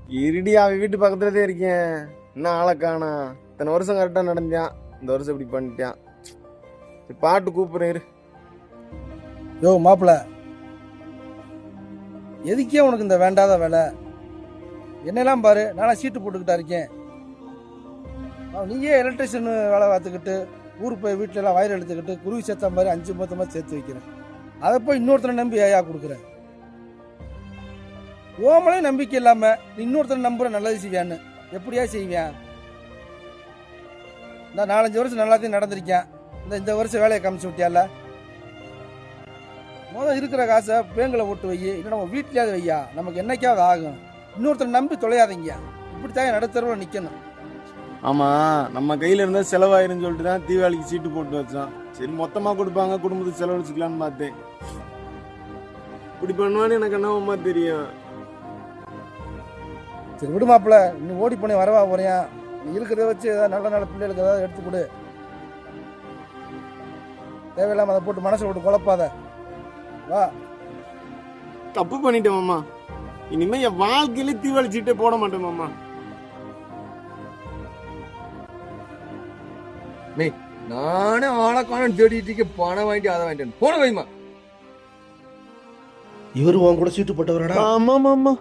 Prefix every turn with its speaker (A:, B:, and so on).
A: இருடி அவன் வீட்டு பக்கத்துலதான் இருக்கேன். என்ன ஆளை காணா? இத்தனை வருஷம் கரெக்டா நடந்தான், இந்த வருஷம் இப்படி பண்ணிட்டான். சரி, பாட்டு கூப்பிடுறேன் இரு.
B: யோ மாப்பிள்ள, எதுக்கே உனக்கு இந்த வேண்டாத வேலை? என்னெல்லாம் பாரு, நானும் சீட்டு போட்டுக்கிட்டா இருக்கேன். நீயே எலக்ட்ரிஷியன் வேலை பார்த்துக்கிட்டு ஊருக்கு போய் வீட்டில எல்லாம் வயிறு எடுத்துக்கிட்டு குருவி சேர்த்த மாதிரி 5 மொத்தமாக சேர்த்து வைக்கிறேன். அதை போய் இன்னொருத்தனை நம்பி ஏயா கொடுக்குறேன்? ஓமலே நம்பிக்கை இல்லாம நீ இன்னொருத்தனை நம்புற நல்லது செய்வியான்னு எப்படியா செய்வேன்? இந்த 4-5 வருஷம் நல்லாத்தையும் நடந்திருக்கேன். இந்த வருஷம் வேலையை காமிச்சு விட்டியால. முதல் இருக்கிற காசை பேங்கில் போட்டு வை, இல்லை நம்ம வீட்லயாவது வையா, நமக்கு என்னைக்காவது ஆகும். இன்னொருத்தரை நம்பி தொலையாதீங்க. இப்படித்தான் நடுத்தரவில் நிற்கணும்.
A: ஆமா, நம்ம கையில இருந்தா செலவாயிருன்னு சொல்லிட்டு தான் தீபாவளிக்கு சீட்டு போட்டு வச்சோம். சரி, மொத்தமா கொடுப்பாங்க, குடும்பத்துக்கு செலவழிச்சுக்கலான்னு பார்த்தேன். இப்படி பண்ணுவான்னு எனக்கு என்னமா தெரியும்.
B: சரி விடு மாப்பிள்ள, இன்னும் ஓடி போனே வரவா போறியா? நீ இருக்கிறத வச்சு ஏதாவது நல்ல நல்ல பிள்ளைகளுக்கு ஏதாவது எடுத்து கொடு. தேவையில்லாம அதை போட்டு மனசை விட்டு குழப்பாத. வா.
A: தப்பு பண்ணிட்டேன் மாமா. இனிமே என் வாழ்க்கையில தீபாவளி சீட்டே போட மாட்டேன் மாமா.
C: நானே ஆளக்கான தேடிட்டு பணம் வாங்கிட்டு அதை வாங்கிட்டேன். போன வைமா.
B: இவரு உன் கூட சீட்டு போட்டவரடா?
A: ஆமா மாமா.